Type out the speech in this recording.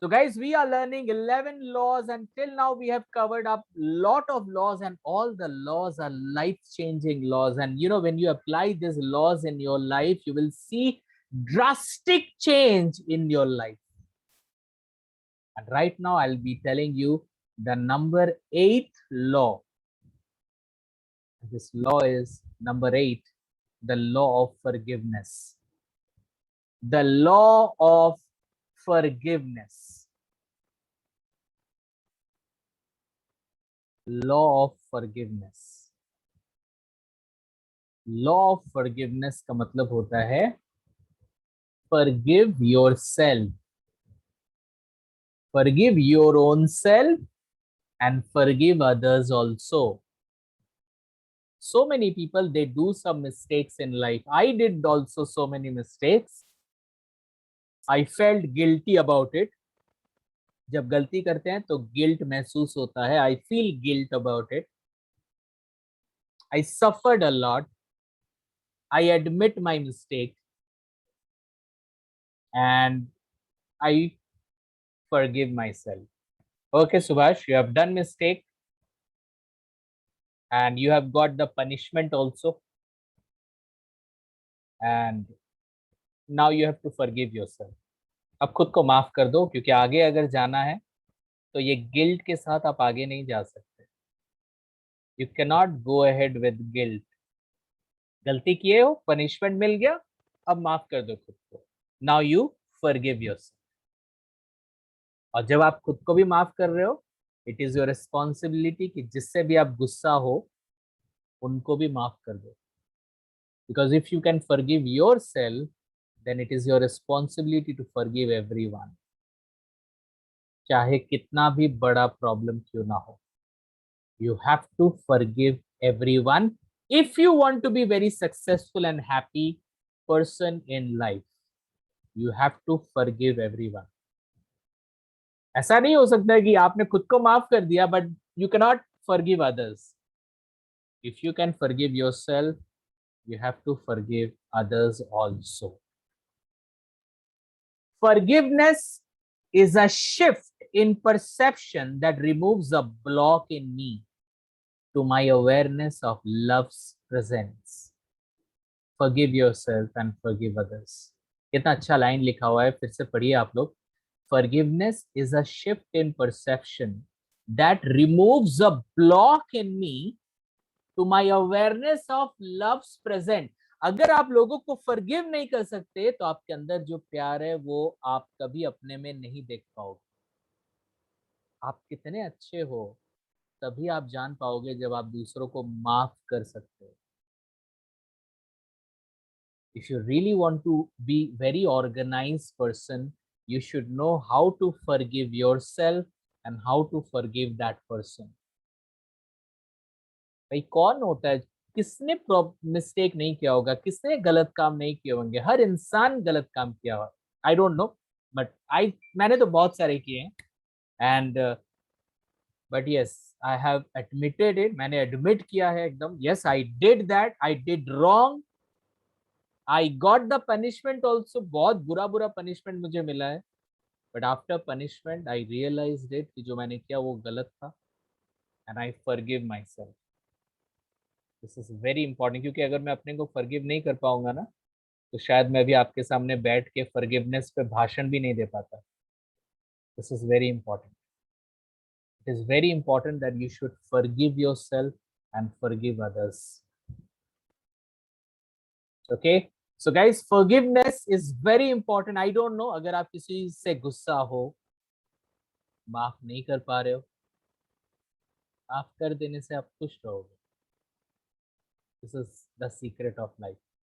So guys, we are learning 11 laws, and till now we have covered up lot of laws, and all the laws are life-changing laws. And you know, when you apply these laws in your life, you will see drastic change in your life. And right now I'll be telling you the number 8 law. This law is number 8, the law of forgiveness. The law of forgiveness. Law of forgiveness. Law of forgiveness का मतलब होता है forgive yourself. Forgive your own self and forgive others also. So many people, they do some mistakes in life. I did also so many mistakes. I felt guilty about it. जब गलती करते हैं तो guilt महसूस होता है. I feel guilt about it. I suffered a lot. I admit my mistake and I forgive myself. Okay, Subhash, you have done mistake and you have got the punishment also. And now you have to forgive yourself. अब खुद को माफ कर दो, क्योंकि आगे अगर जाना है तो ये गिल्ट के साथ आप आगे नहीं जा सकते. You can not go ahead with guilt. गलती किए हो, पनिशमेंट मिल गया, अब माफ कर दो खुद को. Now you forgive yourself. और जब आप खुद को भी माफ कर रहे हो, इट इज योर रिस्पॉन्सिबिलिटी कि जिससे भी आप गुस्सा हो उनको भी माफ कर दो. Because if you can forgive yourself, then it is your responsibility to forgive everyone, चाहे कितना भी बड़ा प्रॉब्लम क्यों ना हो. You have to forgive everyone if you want to be very successful and happy person in life. You have to forgive everyone. ऐसा नहीं हो सकता है कि आपने खुद को माफ कर दिया but you cannot forgive others. If you can forgive yourself, you have to forgive others also. Forgiveness is a shift in perception that removes a block in me to my awareness of love's presence. Forgive yourself and forgive others. कितना अच्छा line लिखा हुआ है, फिर से पढ़िए आप लोग. Forgiveness is a shift in perception that removes a block in me to my awareness of love's present. अगर आप लोगों को forgive नहीं कर सकते तो आपके अंदर जो प्यार है वो आप कभी अपने में नहीं देख पाओगे. आप कितने अच्छे हो तभी आप जान पाओगे जब आप दूसरों को माफ कर सकते हो. If you really want to be very organized person, you should know how to forgive yourself and how to forgive that person. भाई कौन होता है, किसने मिस्टेक नहीं किया होगा, किसने गलत काम नहीं किए होंगे. हर इंसान गलत काम किया होगा. आई डोंट नो बट मैंने तो बहुत सारे किए हैं. And but yes, I have admitted it. मैंने एडमिट किया है एकदम. Yes, I did that, I did wrong. I got the punishment also. बहुत बुरा बुरा पनिशमेंट मुझे मिला है. But after punishment I realised it कि जो मैंने किया वो गलत था. And I forgive myself. This is very important, क्योंकि अगर मैं अपने को फॉरगिव नहीं कर पाऊंगा ना तो शायद मैं भी आपके सामने बैठ के फॉरगिवनेस पे भाषण भी नहीं दे पाता. This is very important. It is very important that you should forgive yourself and forgive others. Okay, so guys, forgiveness is very important. I don't know, अगर आप किसी से गुस्सा हो, माफ नहीं कर पा रहे हो, माफ कर देने से आप खुश रहोगे. This is the secret of life.